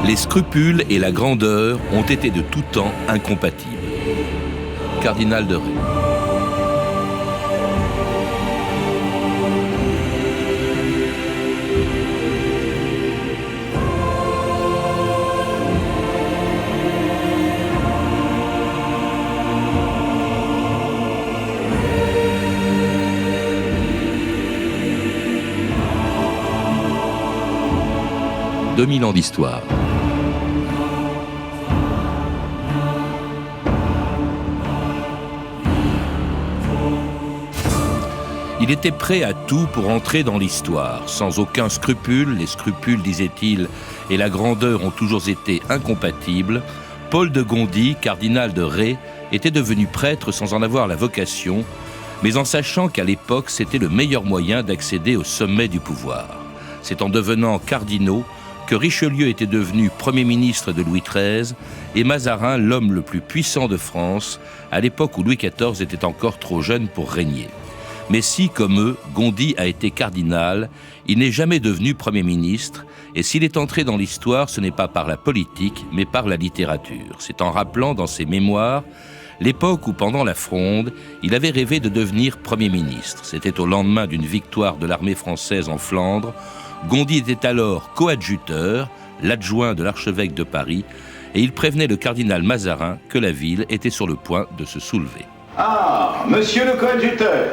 Les scrupules et la grandeur ont été de tout temps incompatibles. Cardinal de Rais. « 2000 ans d'histoire ». Il était prêt à tout pour entrer dans l'histoire, sans aucun scrupule. Les scrupules, disait-il, et la grandeur ont toujours été incompatibles. Paul de Gondi, cardinal de Rais, était devenu prêtre sans en avoir la vocation, mais en sachant qu'à l'époque, c'était le meilleur moyen d'accéder au sommet du pouvoir. C'est en devenant cardinaux que Richelieu était devenu Premier ministre de Louis XIII et Mazarin l'homme le plus puissant de France, à l'époque où Louis XIV était encore trop jeune pour régner. Mais si, comme eux, Gondi a été cardinal, il n'est jamais devenu Premier ministre, et s'il est entré dans l'histoire, ce n'est pas par la politique, mais par la littérature. C'est en rappelant dans ses mémoires l'époque où, pendant la Fronde, il avait rêvé de devenir Premier ministre. C'était au lendemain d'une victoire de l'armée française en Flandre. Gondi était alors coadjuteur, l'adjoint de l'archevêque de Paris, et il prévenait le cardinal Mazarin que la ville était sur le point de se soulever. Ah, monsieur le coadjuteur!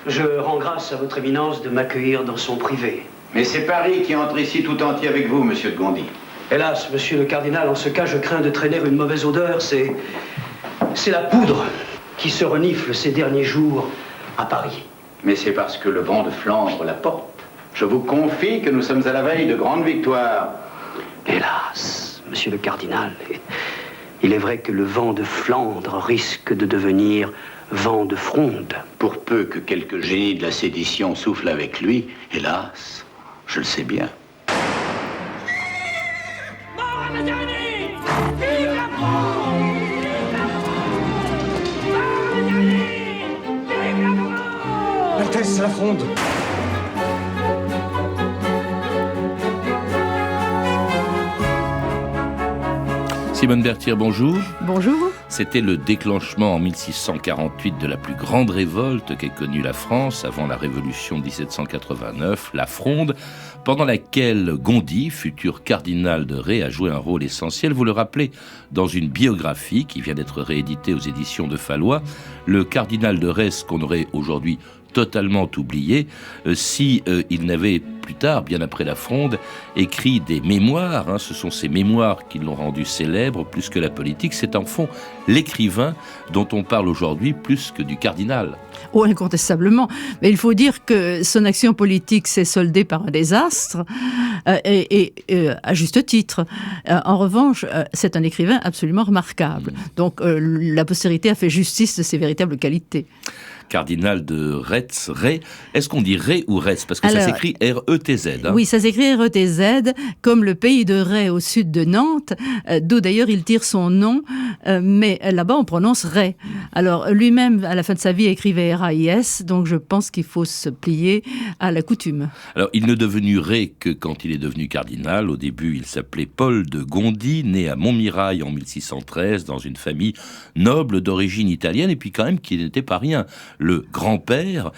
Je rends grâce à votre éminence de m'accueillir dans son privé. Mais c'est Paris qui entre ici tout entier avec vous, monsieur de Gondi. Hélas, monsieur le cardinal, en ce cas, je crains de traîner une mauvaise odeur. C'est la poudre qui se renifle ces derniers jours à Paris. Mais c'est parce que le vent de Flandre la porte. Je vous confie que nous sommes à la veille de grandes victoires. Hélas, monsieur le cardinal, il est vrai que le vent de Flandre risque de devenir vent de Fronde. Pour peu que quelques génies de la sédition soufflent avec lui, hélas, je le sais bien. Mort à Mazarini! Vive la France! Mort à Mazarini! Vive la France! Altesse, la Fronde! Simone Berthier, bonjour. Bonjour. C'était le déclenchement en 1648 de la plus grande révolte qu'ait connue la France avant la Révolution de 1789, la Fronde, pendant laquelle Gondi, futur cardinal de Rais, a joué un rôle essentiel. Vous le rappelez dans une biographie qui vient d'être rééditée aux éditions de Fallois, le cardinal de Rais, qu'on aurait aujourd'hui totalement oublié, il n'avait plus tard, bien après la Fronde, écrit des mémoires. Ce sont ces mémoires qui l'ont rendu célèbre plus que la politique. C'est en fond l'écrivain dont on parle aujourd'hui plus que du cardinal. Oh, incontestablement. Mais il faut dire que son action politique s'est soldée par un désastre, et à juste titre. En revanche, c'est un écrivain absolument remarquable. Donc, la postérité a fait justice de ses véritables qualités. Cardinal de Retz, Rais. Est-ce qu'on dit Rais ou Retz? Parce que ça s'écrit R-E-T-Z. Oui, ça s'écrit R-E-T-Z, comme le pays de Rais au sud de Nantes, d'où d'ailleurs il tire son nom, mais là-bas on prononce Rais. Alors lui-même, à la fin de sa vie, écrivait R-A-I-S, donc je pense qu'il faut se plier à la coutume. Alors il ne devenu Rais que quand il est devenu cardinal. Au début, il s'appelait Paul de Gondi, né à Montmirail en 1613, dans une famille noble d'origine italienne, et puis quand même qui n'était pas rien. Le grand-père,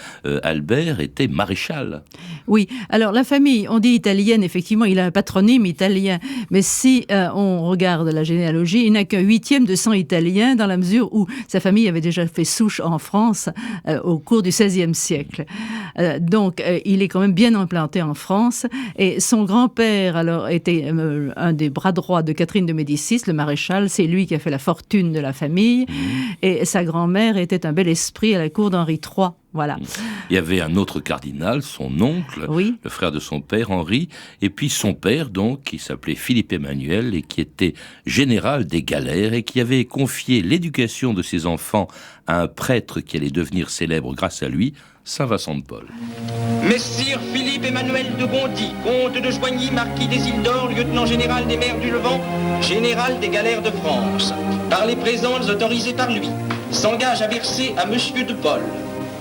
Albert, était maréchal. Oui, alors la famille, on dit italienne, effectivement, il a un patronyme italien, mais si on regarde la généalogie, il n'a qu'un 8e de sang italien, dans la mesure où sa famille avait déjà fait souche en France au cours du XVIe siècle. Donc, il est quand même bien implanté en France, et son grand-père, alors, était un des bras droits de Catherine de Médicis, le maréchal, c'est lui qui a fait la fortune de la famille, et sa grand-mère était un bel esprit à la cour d'Henri III. Voilà. Il y avait un autre cardinal, son oncle, le frère de son père, Henri, et puis son père, donc, qui s'appelait Philippe Emmanuel et qui était général des galères et qui avait confié l'éducation de ses enfants à un prêtre qui allait devenir célèbre grâce à lui, Saint Vincent de Paul. Messire Philippe Emmanuel de Gondi, comte de Joigny, marquis des Îles d'Or, lieutenant général des mers du Levant, général des galères de France, par les présents autorisés par lui, s'engage à verser à Monsieur de Paul,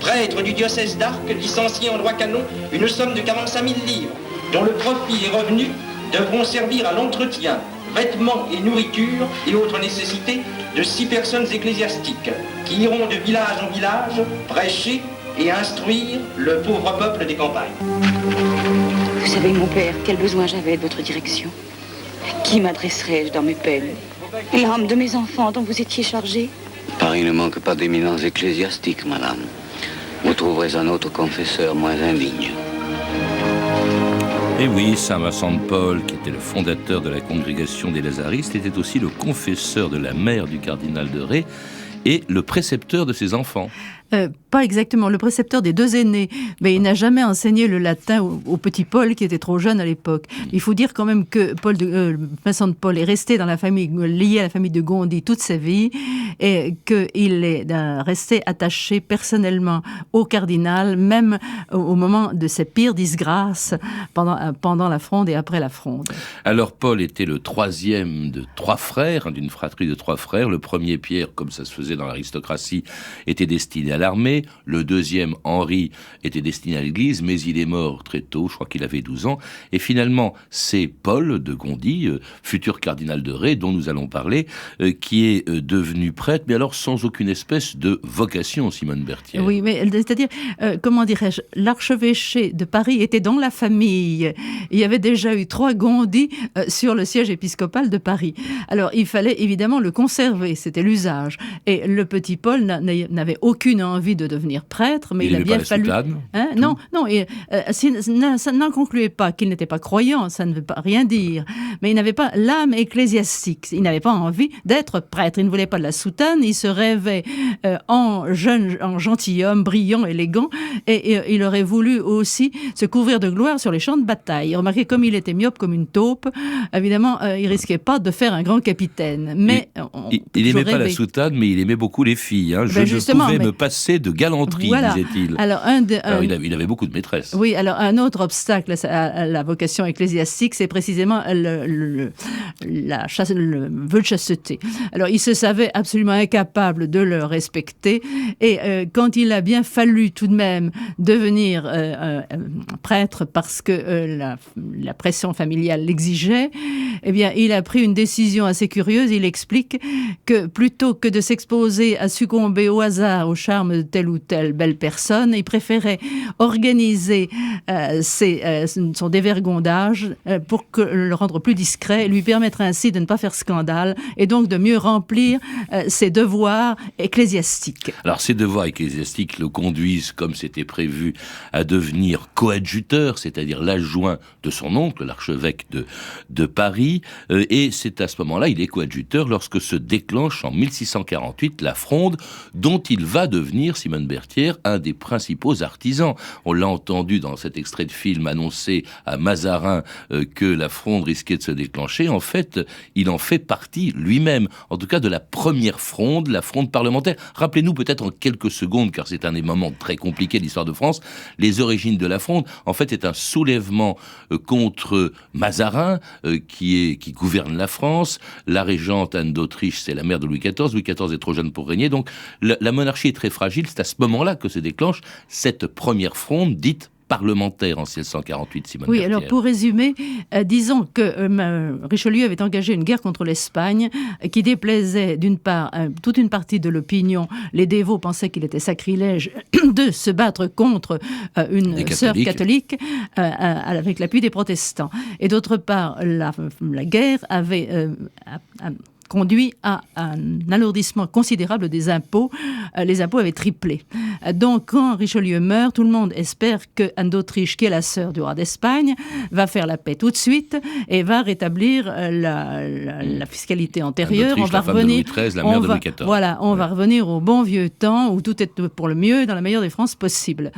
prêtre du diocèse d'Arc, licencié en droit canon, une somme de 45 000 livres, dont le profit et revenus devront servir à l'entretien, vêtements et nourriture et autres nécessités de 6 personnes ecclésiastiques qui iront de village en village prêcher et instruire le pauvre peuple des campagnes. Vous savez, mon père, quel besoin j'avais de votre direction. À qui m'adresserais-je dans mes peines? L'âme de mes enfants dont vous étiez chargé? Paris ne manque pas d'éminence ecclésiastique, madame. Vous trouverez un autre confesseur moins indigne. Et oui, Saint Vincent de Paul, qui était le fondateur de la congrégation des Lazaristes, était aussi le confesseur de la mère du cardinal de Retz et le précepteur de ses enfants. Pas exactement, le précepteur des 2 aînés, mais il n'a jamais enseigné le latin au petit Paul qui était trop jeune à l'époque. Il faut dire quand même que Vincent de Paul est resté dans la famille, lié à la famille de Gondi toute sa vie, et qu'il est resté attaché personnellement au cardinal, même au moment de ses pires disgrâces pendant la Fronde et après la Fronde. Alors Paul était le 3e de 3 frères, d'une fratrie de 3 frères. Le premier, Pierre, comme ça se faisait dans l'aristocratie, était destiné à l'armée. Le deuxième, Henri, était destiné à l'église, mais il est mort très tôt, je crois qu'il avait 12 ans. Et finalement, c'est Paul de Gondi, futur cardinal de Retz, dont nous allons parler, qui est devenu prêtre, mais alors sans aucune espèce de vocation, Simone Berthier. Oui, mais c'est-à-dire, comment dirais-je, l'archevêché de Paris était dans la famille. Il y avait déjà eu 3 Gondi sur le siège épiscopal de Paris. Alors, il fallait évidemment le conserver, c'était l'usage. Et le petit Paul n'avait aucune envie de devenir prêtre, mais il a bien fallu... Non, ça n'en concluait pas qu'il n'était pas croyant, ça ne veut pas rien dire. Mais il n'avait pas l'âme ecclésiastique, il n'avait pas envie d'être prêtre, il ne voulait pas de la soutane, il se rêvait en gentilhomme, brillant, élégant, et il aurait voulu aussi se couvrir de gloire sur les champs de bataille. Remarquez, comme il était myope comme une taupe, évidemment, il risquait pas de faire un grand capitaine. Mais il n'aimait pas la soutane, mais il aimait beaucoup les filles. Je ne pouvais me passer de galanterie, voilà. disait-il. Alors, il avait beaucoup de maîtresses. Oui, alors un autre obstacle à la vocation ecclésiastique, c'est précisément le vœu de chasteté. Alors, il se savait absolument incapable de le respecter, et quand il a bien fallu tout de même devenir prêtre parce que la pression familiale l'exigeait, eh bien, il a pris une décision assez curieuse. Il explique que plutôt que de s'exposer à succomber au hasard, au charme de telle ou telle belle personne, il préférait organiser son dévergondage pour le rendre plus discret, lui permettre ainsi de ne pas faire scandale et donc de mieux remplir ses devoirs ecclésiastiques. Alors, ces devoirs ecclésiastiques le conduisent, comme c'était prévu, à devenir coadjuteur, c'est-à-dire l'adjoint de son oncle, l'archevêque de Paris, et c'est à ce moment-là, il est coadjuteur lorsque se déclenche en 1648 la Fronde, dont il va devenir, Simone Berthier, un des principaux artisans. On l'a entendu dans cet extrait de film annoncer à Mazarin que la Fronde risquait de se déclencher. En fait, il en fait partie lui-même, en tout cas de la première Fronde, la Fronde parlementaire. Rappelez-nous peut-être en quelques secondes, car c'est un des moments très compliqués de l'histoire de France, les origines de la Fronde. En fait, c'est un soulèvement contre Mazarin, qui gouverne la France. La régente Anne d'Autriche, c'est la mère de Louis XIV. Louis XIV est trop jeune pour régner, donc la monarchie est très fragile. C'est à ce moment-là que se déclenche cette première Fronde dite parlementaire en 1648, Simone Berthier. Alors pour résumer, disons que Richelieu avait engagé une guerre contre l'Espagne qui déplaisait d'une part toute une partie de l'opinion. Les dévots pensaient qu'il était sacrilège de se battre contre une sœur catholique avec l'appui des protestants. Et d'autre part, la guerre avait conduit à un alourdissement considérable des impôts. Les impôts avaient triplé. Donc, quand Richelieu meurt, tout le monde espère que Anne d'Autriche, qui est la sœur du roi d'Espagne, va faire la paix tout de suite et va rétablir la fiscalité antérieure. On va revenir, de Louis XIII, la mère de Louis XIV. Voilà, on va revenir au bon vieux temps où tout est pour le mieux, dans la meilleure des France possible.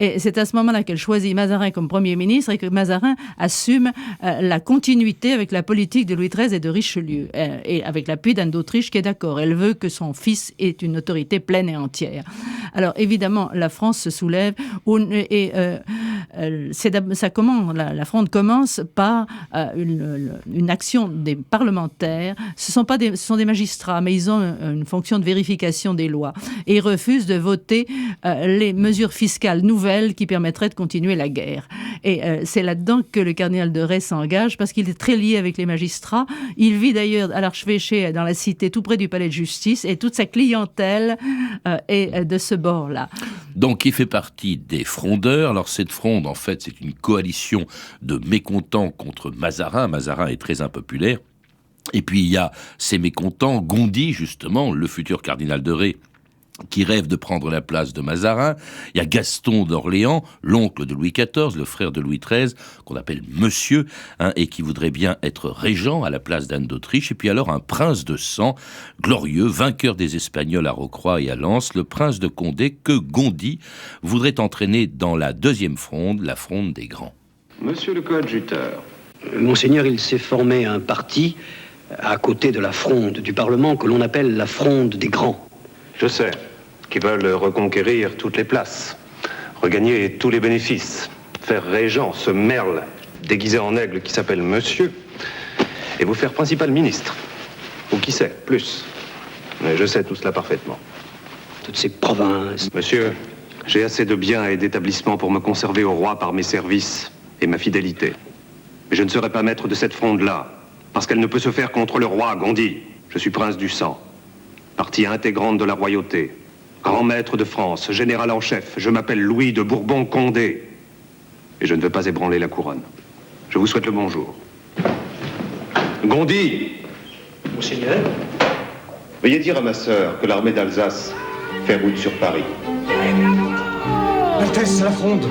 Et c'est à ce moment-là qu'elle choisit Mazarin comme Premier ministre et que Mazarin assume la continuité avec la politique de Louis XIII et de Richelieu. Et avec l'appui d'Anne d'Autriche qui est d'accord. Elle veut que son fils ait une autorité pleine et entière. Alors évidemment, la France se soulève et la fronde commence par une action des parlementaires. Ce sont des magistrats, mais ils ont une fonction de vérification des lois. Et ils refusent de voter les mesures fiscales nouvelles qui permettraient de continuer la guerre. Et c'est là-dedans que le cardinal de Retz s'engage, parce qu'il est très lié avec les magistrats. Il vit d'ailleurs à l'archevêché, dans la cité, tout près du palais de justice, et toute sa clientèle est de ce bord-là. Donc, il fait partie des frondeurs. Alors, cette fronde, en fait, c'est une coalition de mécontents contre Mazarin. Mazarin est très impopulaire. Et puis, il y a ces mécontents, Gondi, justement, le futur cardinal de Retz, qui rêve de prendre la place de Mazarin. Il y a Gaston d'Orléans, l'oncle de Louis XIV, le frère de Louis XIII, qu'on appelle Monsieur, et qui voudrait bien être régent à la place d'Anne d'Autriche. Et puis alors un prince de sang, glorieux, vainqueur des Espagnols à Rocroi et à Lens, le prince de Condé, que Gondi voudrait entraîner dans la deuxième fronde, la fronde des grands. Monsieur le coadjuteur. Monseigneur, il s'est formé un parti à côté de la fronde du Parlement que l'on appelle la fronde des grands. Je sais, qui veulent reconquérir toutes les places, regagner tous les bénéfices, faire régent ce merle déguisé en aigle qui s'appelle Monsieur, et vous faire principal ministre. Ou qui sait, plus. Mais je sais tout cela parfaitement. Toutes ces provinces. Monsieur, j'ai assez de biens et d'établissements pour me conserver au roi par mes services et ma fidélité. Mais je ne serai pas maître de cette fronde-là, parce qu'elle ne peut se faire contre le roi, Gondi. Je suis prince du sang. Partie intégrante de la royauté, grand maître de France, général en chef, je m'appelle Louis de Bourbon-Condé. Et je ne veux pas ébranler la couronne. Je vous souhaite le bonjour. Gondi! Monseigneur? Veuillez dire à ma sœur que l'armée d'Alsace fait route sur Paris. Altesse, la fronde!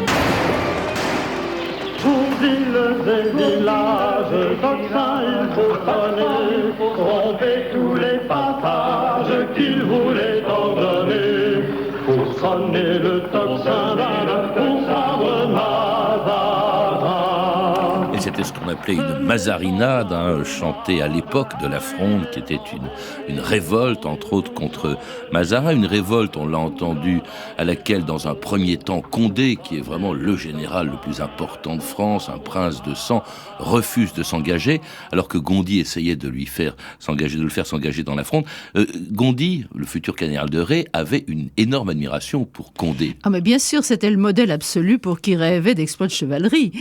Pour villes et villages, tocsin il faut sonner, rompez tous les passages qu'il voulait en donner, pour sonner le tocsin pour sabre Mazarin. Et c'était ce qu'on appelait une mazarinade, chantée à l'époque de la fronde, qui était une révolte, entre autres, contre Mazarin. Une révolte, on l'a entendu, à laquelle, dans un premier temps, Condé, qui est vraiment le général le plus important de France, un prince de sang, refuse de s'engager, alors que Gondi essayait de le faire s'engager dans la fronde. Gondi, le futur cardinal de Retz, avait une énorme admiration pour Condé. Ah, mais bien sûr, c'était le modèle absolu pour qui rêvait d'exploits de chevalerie.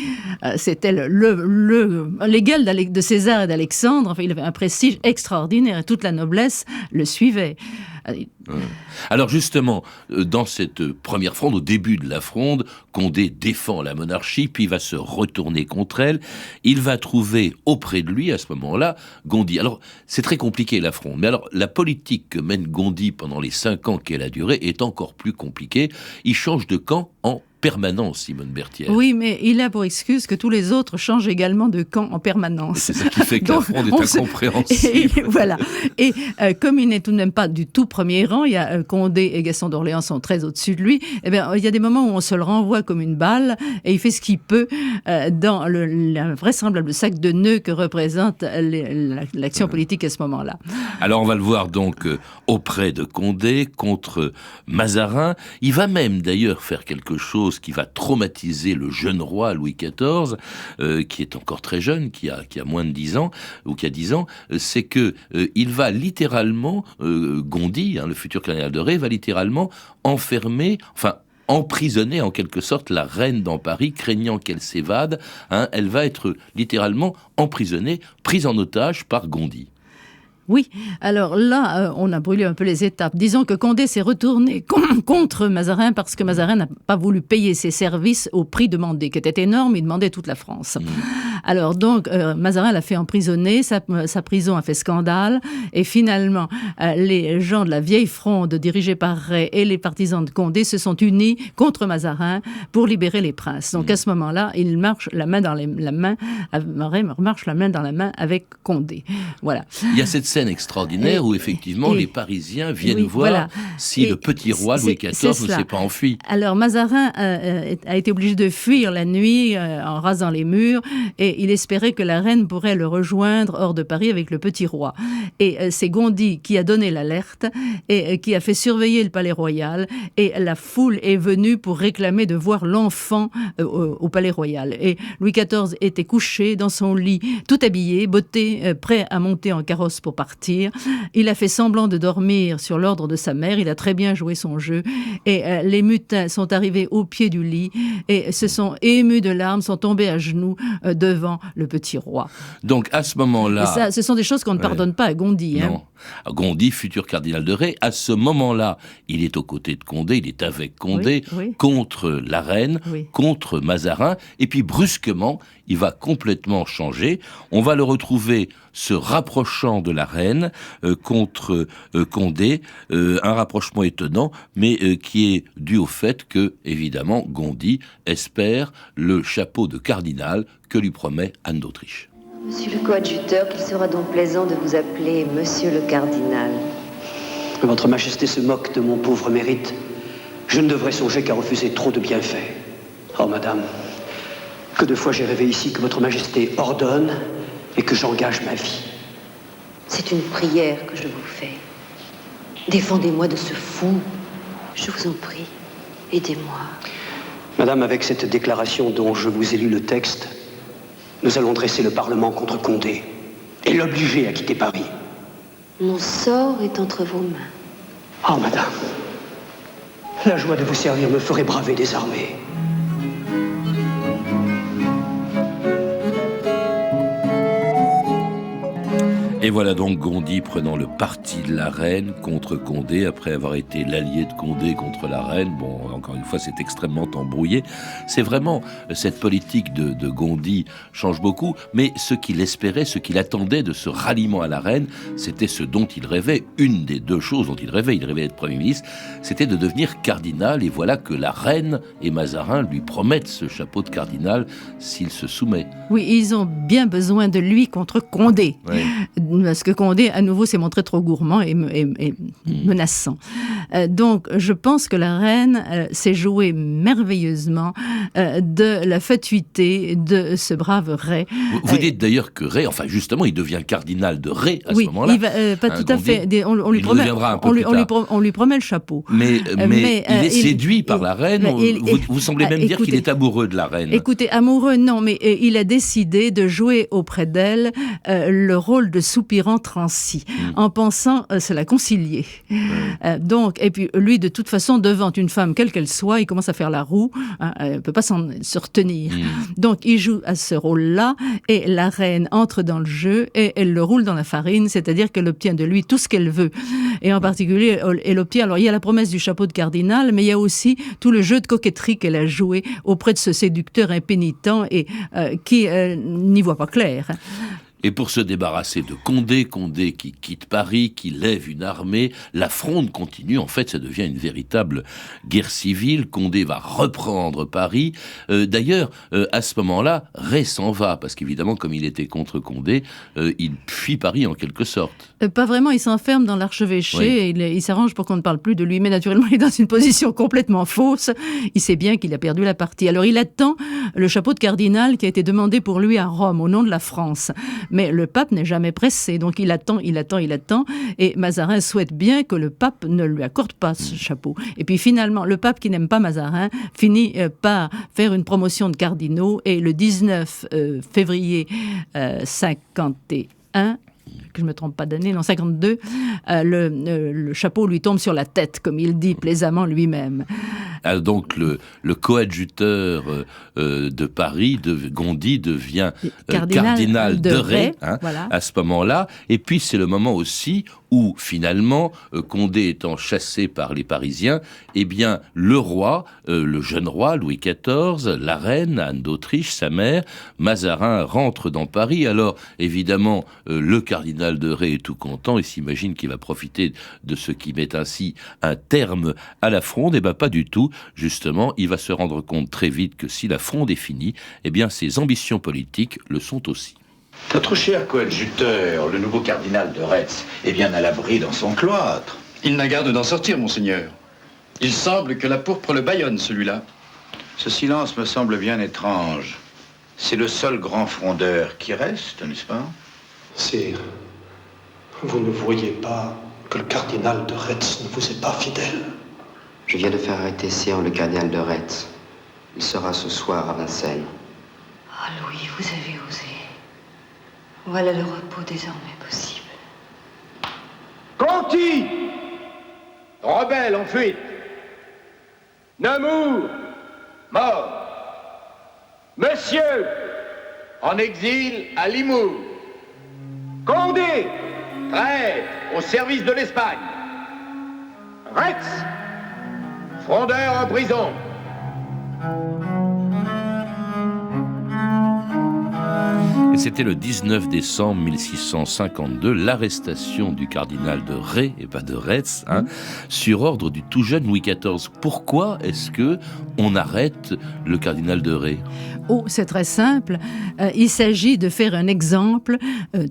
C'était l'égal de César et d'Alexandre. Enfin, il avait un prestige extraordinaire et toute la noblesse le suivait. Alors justement, dans cette première fronde, au début de la fronde, Condé défend la monarchie, puis il va se retourner contre elle. Il va trouver auprès de lui, à ce moment-là, Gondi. Alors, c'est très compliqué, la fronde. Mais alors, la politique que mène Gondi pendant les 5 ans qu'elle a duré est encore plus compliquée. Il change de camp en permanence, Simone Berthier. Oui, mais il a pour excuse que tous les autres changent également de camp en permanence. C'est ça qui fait que la fronde est incompréhensible. Voilà. Et comme il n'est tout de même pas du tout premier rang, il y a Condé et Gaston d'Orléans sont très au-dessus de lui, eh bien, il y a des moments où on se le renvoie comme une balle et il fait ce qu'il peut dans l'invraisemblable sac de nœuds que représente l'action politique à ce moment-là. Alors on va le voir donc auprès de Condé contre Mazarin. Il va même d'ailleurs faire quelque chose qui va traumatiser le jeune roi Louis XIV, qui est encore très jeune, qui a moins de 10 ans, ou qui a 10 ans, c'est que il va littéralement, Gondi, le futur cardinal de Retz, va littéralement emprisonner en quelque sorte la reine dans Paris, craignant qu'elle s'évade. Elle va être littéralement emprisonnée, prise en otage par Gondi. Oui, alors là, on a brûlé un peu les étapes. Disons que Condé s'est retourné contre Mazarin parce que Mazarin n'a pas voulu payer ses services au prix demandé, qui était énorme, il demandait toute la France. Alors donc, Mazarin l'a fait emprisonner, sa prison a fait scandale, et finalement, les gens de la vieille fronde dirigée par Retz et les partisans de Condé se sont unis contre Mazarin pour libérer les princes. Donc à ce moment-là, il marche la main dans la main, marche la main dans la main avec Condé. Voilà. Il y a cette scène extraordinaire où effectivement les Parisiens viennent voir si le petit roi Louis XIV ne s'est pas enfui. Alors Mazarin a été obligé de fuir la nuit en rasant les murs et et il espérait que la reine pourrait le rejoindre hors de Paris avec le petit roi. Et c'est Gondi qui a donné l'alerte et qui a fait surveiller le palais royal, et la foule est venue pour réclamer de voir l'enfant au palais royal. Et Louis XIV était couché dans son lit, tout habillé, botté, prêt à monter en carrosse pour partir. Il a fait semblant de dormir sur l'ordre de sa mère, il a très bien joué son jeu, et les mutins sont arrivés au pied du lit et se sont émus de larmes, sont tombés à genoux devant le petit roi. Donc à ce moment-là... Et ça, ce sont des choses qu'on ne pardonne pas à Gondi. Non. Gondi, futur cardinal de Ré, à ce moment-là, il est aux côtés de Condé, il est avec Condé, contre la reine, contre Mazarin, et puis brusquement, il va complètement changer. On va le retrouver se rapprochant de la reine contre Condé, un rapprochement étonnant, mais qui est dû au fait que, évidemment, Gondi espère le chapeau de cardinal que lui promet Anne d'Autriche. Monsieur le coadjuteur, qu'il sera donc plaisant de vous appeler Monsieur le cardinal. Votre Majesté se moque de mon pauvre mérite. Je ne devrais songer qu'à refuser trop de bienfaits. Oh, madame, que de fois j'ai rêvé ici que votre Majesté ordonne et que j'engage ma vie. C'est une prière que je vous fais. Défendez-moi de ce fou. Je vous en prie, aidez-moi. Madame, avec cette déclaration dont je vous ai lu le texte, nous allons dresser le Parlement contre Condé et l'obliger à quitter Paris. Mon sort est entre vos mains. Oh, madame, la joie de vous servir me ferait braver des armées. Et voilà donc Gondi prenant le parti de la reine contre Condé, après avoir été l'allié de Condé contre la reine. Bon, encore une fois, c'est extrêmement embrouillé. C'est vraiment, cette politique de Gondi change beaucoup, mais ce qu'il espérait, ce qu'il attendait de ce ralliement à la reine, c'était ce dont il rêvait. Une des deux choses dont il rêvait d'être Premier ministre, c'était de devenir cardinal, et voilà que la reine et Mazarin lui promettent ce chapeau de cardinal s'il se soumet. Oui, ils ont bien besoin de lui contre Condé. Oui. Parce que Condé, à nouveau, s'est montré trop gourmand et menaçant. Donc, je pense que la reine s'est jouée merveilleusement de la fatuité de ce brave Ré. Vous dites d'ailleurs que Ré, enfin justement, il devient cardinal de Ré à ce moment-là. Oui, pas tout à fait. On lui promet le chapeau. Mais il est séduit par la reine. Vous semblez même dire qu'il est amoureux de la reine. Écoutez, amoureux, non, mais il a décidé de jouer auprès d'elle le rôle de soupirant transi, en pensant se la concilier. Donc, et puis lui, de toute façon, devant une femme, quelle qu'elle soit, il commence à faire la roue, elle ne peut pas se retenir. Donc, il joue à ce rôle-là, et la reine entre dans le jeu, et elle le roule dans la farine, c'est-à-dire qu'elle obtient de lui tout ce qu'elle veut. Et en particulier, elle obtient, alors il y a la promesse du chapeau de cardinal, mais il y a aussi tout le jeu de coquetterie qu'elle a joué auprès de ce séducteur impénitent et qui n'y voit pas clair. Et pour se débarrasser de Condé qui quitte Paris, qui lève une armée, la fronde continue. En fait, ça devient une véritable guerre civile. Condé va reprendre Paris. D'ailleurs, à ce moment-là, Ré s'en va, parce qu'évidemment, comme il était contre Condé, il fuit Paris en quelque sorte. Pas vraiment, il s'enferme dans l'archevêché, et il s'arrange pour qu'on ne parle plus de lui, mais naturellement, il est dans une position complètement fausse. Il sait bien qu'il a perdu la partie. Alors, il attend le chapeau de cardinal qui a été demandé pour lui à Rome, au nom de la France. Mais le pape n'est jamais pressé, donc il attend, et Mazarin souhaite bien que le pape ne lui accorde pas ce chapeau. Et puis finalement, le pape qui n'aime pas Mazarin finit par faire une promotion de cardinaux, et le 19 février 51, que je ne me trompe pas d'année, non, 52, le chapeau lui tombe sur la tête, comme il dit plaisamment lui-même. Donc le coadjuteur de Paris, de Gondi, devient cardinal de Ré, voilà. À ce moment-là. Et puis c'est le moment aussi où finalement, Condé étant chassé par les Parisiens, eh bien le roi, le jeune roi Louis XIV, la reine Anne d'Autriche, sa mère, Mazarin rentre dans Paris. Alors évidemment, le cardinal de Ré est tout content et s'imagine qu'il va profiter de ce qui met ainsi un terme à la fronde. Eh bien pas du tout. Justement, il va se rendre compte très vite que si la fronde est finie, eh bien ses ambitions politiques le sont aussi. Notre cher coadjuteur, le nouveau cardinal de Retz, est bien à l'abri dans son cloître. Il n'a garde d'en sortir, monseigneur. Il semble que la pourpre le bâillonne, celui-là. Ce silence me semble bien étrange. C'est le seul grand frondeur qui reste, n'est-ce pas? Sire, vous ne voyez pas que le cardinal de Retz ne vous est pas fidèle? Je viens de faire arrêter Sire le cardinal de Retz. Il sera ce soir à Vincennes. Ah, Louis, vous avez osé. Voilà le repos désormais possible. Conti! Rebelle en fuite! Namur! Mort! Monsieur! En exil à Limoux! Condé! Traître au service de l'Espagne! Retz! Frondeur en prison! Et c'était le 19 décembre 1652, l'arrestation du cardinal de Ré, et pas de Retz, sur ordre du tout jeune Louis XIV. Pourquoi est-ce que on arrête le cardinal de Ré? Oh, c'est très simple. Il s'agit de faire un exemple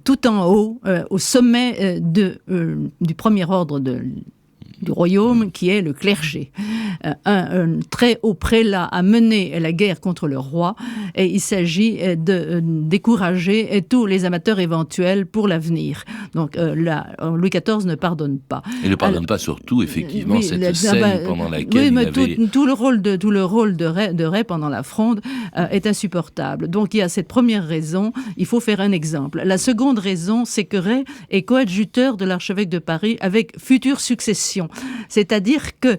tout en haut, au sommet du premier ordre du royaume, qui est le clergé. Un très haut prélat a mené la guerre contre le roi, et il s'agit de décourager tous les amateurs éventuels pour l'avenir. Donc Louis XIV ne pardonne pas. Il ne pardonne pas surtout, effectivement, cette scène pendant laquelle tout le rôle de Ré pendant la Fronde est insupportable. Donc il y a cette première raison, il faut faire un exemple. La seconde raison, c'est que Ré est coadjuteur de l'archevêque de Paris avec future succession. C'est-à-dire que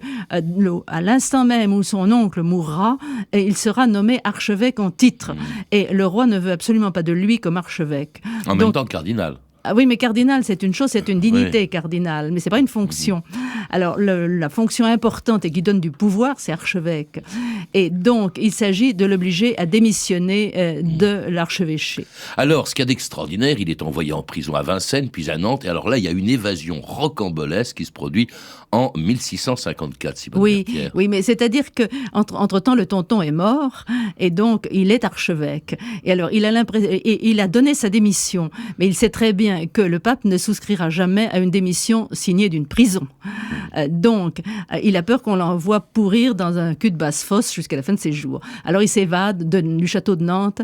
à l'instant même où son oncle mourra, il sera nommé archevêque en titre. Et le roi ne veut absolument pas de lui comme archevêque. En même temps cardinal. Ah oui, mais cardinal, c'est une chose, c'est une dignité cardinale, mais c'est pas une fonction. Alors, la fonction importante et qui donne du pouvoir, c'est archevêque. Et donc, il s'agit de l'obliger à démissionner de l'archevêché. Alors, ce qu'il y a d'extraordinaire, il est envoyé en prison à Vincennes, puis à Nantes, et alors là, il y a une évasion rocambolesque qui se produit en 1654, Simone Berthière. Oui, mais c'est-à-dire que entre-temps, le tonton est mort, et donc, il est archevêque. Et alors, il a donné sa démission, mais il sait très bien que le pape ne souscrira jamais à une démission signée d'une prison. Donc, il a peur qu'on l'envoie pourrir dans un cul de basse-fosse jusqu'à la fin de ses jours. Alors, il s'évade du château de Nantes,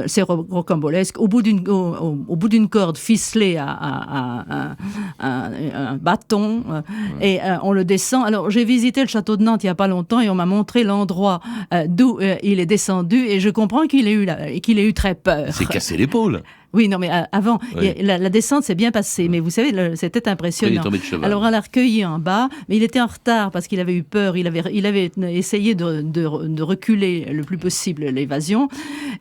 c'est rocambolesque, au bout d'une corde ficelée à un bâton, et on le descend. Alors, j'ai visité le château de Nantes il n'y a pas longtemps, et on m'a montré l'endroit d'où il est descendu, et je comprends qu'il ait eu très peur. C'est cassé l'épaule. Oui, non, mais avant, la descente s'est bien passée, mais vous savez, c'était impressionnant. Il est tombé de cheval. Alors, on l'a recueilli en bas, mais il était en retard parce qu'il avait eu peur. Il avait essayé de reculer le plus possible l'évasion.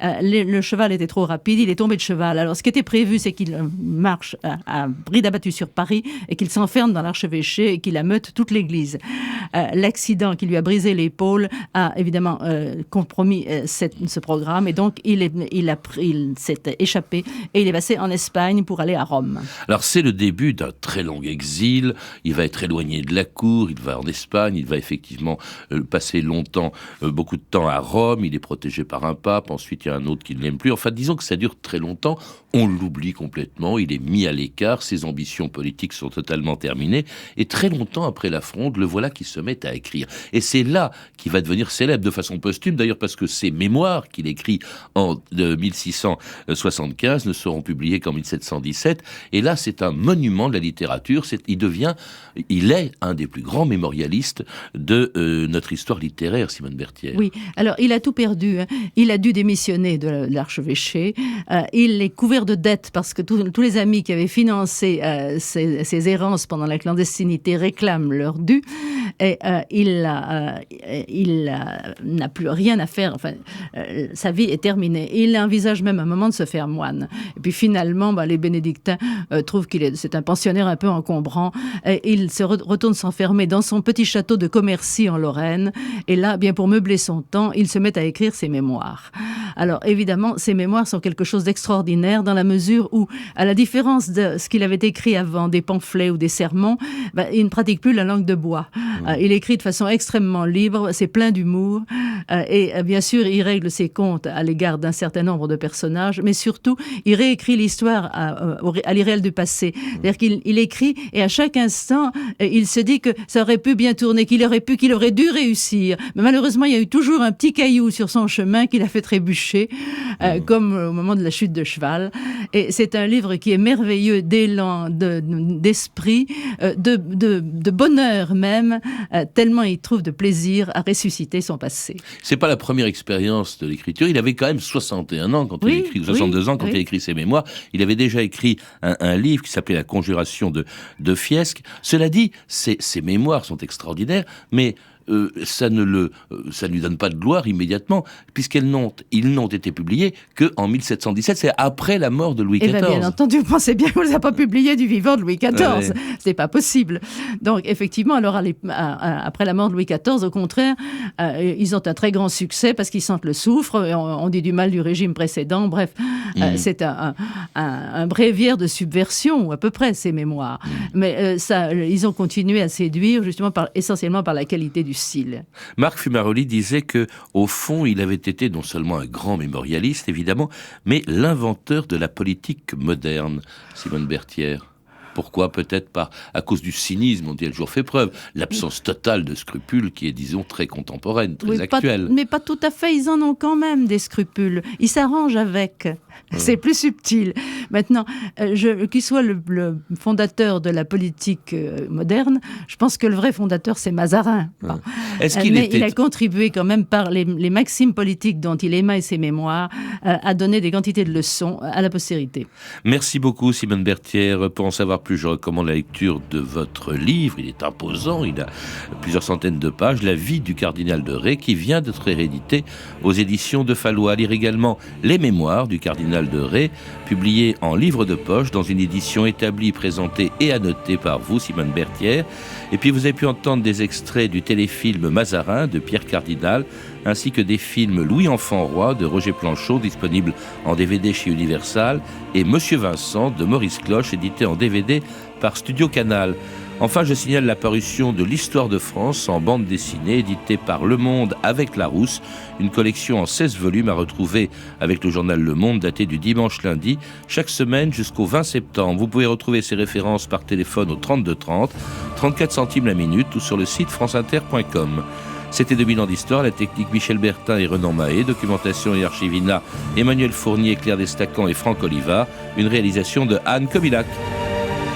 Le cheval était trop rapide, il est tombé de cheval. Alors, ce qui était prévu, c'est qu'il marche à bride abattue sur Paris et qu'il s'enferme dans l'archevêché et qu'il ameute toute l'église. L'accident qui lui a brisé l'épaule a évidemment compromis ce programme, et donc il s'est échappé. Et il est passé en Espagne pour aller à Rome. Alors c'est le début d'un très long exil, il va être éloigné de la cour, il va en Espagne, il va effectivement passer beaucoup de temps à Rome, il est protégé par un pape, ensuite il y a un autre qui ne l'aime plus, enfin disons que ça dure très longtemps, on l'oublie complètement, il est mis à l'écart, ses ambitions politiques sont totalement terminées, et très longtemps après la Fronde, le voilà qui se met à écrire. Et c'est là qu'il va devenir célèbre de façon posthume, d'ailleurs parce que ses mémoires qu'il écrit en 1675 ne seront publiés qu'en 1717. Et là, c'est un monument de la littérature. Il est un des plus grands mémorialistes de notre histoire littéraire, Simone Berthière. Oui, alors il a tout perdu. Il a dû démissionner de l'archevêché. Il est couvert de dettes parce que tous les amis qui avaient financé ses errances pendant la clandestinité réclament leur dû. Et il n'a plus rien à faire. Enfin, sa vie est terminée. Il envisage même un moment de se faire moine. Et puis finalement, les bénédictins trouvent c'est un pensionnaire un peu encombrant. Et il se retourne s'enfermer dans son petit château de Commercy en Lorraine. Et là, bien pour meubler son temps, il se met à écrire ses mémoires. Alors évidemment, ces mémoires sont quelque chose d'extraordinaire dans la mesure où, à la différence de ce qu'il avait écrit avant, des pamphlets ou des sermons, il ne pratique plus la langue de bois. Il écrit de façon extrêmement libre, c'est plein d'humour, et bien sûr, il règle ses comptes à l'égard d'un certain nombre de personnages, mais surtout, il réécrit l'histoire à l'irréel du passé. C'est-à-dire qu'il écrit et à chaque instant, il se dit que ça aurait pu bien tourner, qu'il aurait dû réussir. Mais malheureusement, il y a eu toujours un petit caillou sur son chemin qui l'a fait trébucher, comme au moment de la chute de cheval. Et c'est un livre qui est merveilleux d'élan, d'esprit, de bonheur même, tellement il trouve de plaisir à ressusciter son passé. C'est pas la première expérience de l'écriture. Il avait quand même 61 ans quand il écrit, 62 ans quand il écrit ses mémoires. Il avait déjà écrit un livre qui s'appelait La Conjuration de Fiesque. Cela dit, ses mémoires sont extraordinaires, mais ça ne lui donne pas de gloire immédiatement, puisqu'ils n'ont été publiés qu'en 1717, c'est après la mort de Louis XIV. Bien entendu, vous pensez bien qu'on ne les a pas publiés du vivant de Louis XIV. C'est pas possible. Donc, effectivement, alors après la mort de Louis XIV, au contraire, ils ont un très grand succès parce qu'ils sentent le soufre. On dit du mal du régime précédent. Bref, c'est un bréviaire de subversion, à peu près, ces mémoires. Mais ils ont continué à séduire, justement, essentiellement par la qualité du style. Marc Fumaroli disait que, au fond, il avait été non seulement un grand mémorialiste, évidemment, mais l'inventeur de la politique moderne, Simone Berthière. Pourquoi ? Peut-être à cause du cynisme dont il a toujours fait preuve, l'absence totale de scrupules qui est, disons, très contemporaine, très actuelle. Mais pas tout à fait, ils en ont quand même des scrupules. Ils s'arrangent avec. C'est plus subtil. Maintenant, qu'il soit le fondateur de la politique moderne, je pense que le vrai fondateur, c'est Mazarin. Bon. Il a contribué quand même par les maximes politiques dont il émaille ses mémoires à donner des quantités de leçons à la postérité. Merci beaucoup, Simone Berthière. Pour en savoir plus, je recommande la lecture de votre livre. Il est imposant, il a plusieurs centaines de pages, La vie du cardinal de Ré, qui vient d'être réédité aux éditions de Fallois. Lire également Les mémoires du cardinal de Ré, publié en livre de poche dans une édition établie, présentée et annotée par vous, Simone Berthière. Et puis vous avez pu entendre des extraits du téléfilm Mazarin de Pierre Cardinal, ainsi que des films Louis Enfant Roi de Roger Planchot, disponible en DVD chez Universal, et Monsieur Vincent de Maurice Cloche, édité en DVD par Studio Canal. Enfin, je signale la parution de l'Histoire de France en bande dessinée, éditée par Le Monde avec Larousse, une collection en 16 volumes à retrouver avec le journal Le Monde, daté du dimanche lundi, chaque semaine jusqu'au 20 septembre. Vous pouvez retrouver ces références par téléphone au 32 30, 34 centimes la minute ou sur le site franceinter.com. C'était 2000 ans d'histoire, la technique Michel Bertin et Renan Mahé, documentation et archivina Emmanuel Fournier, Claire Destacan et Franck Olivard, une réalisation de Anne Kobilac.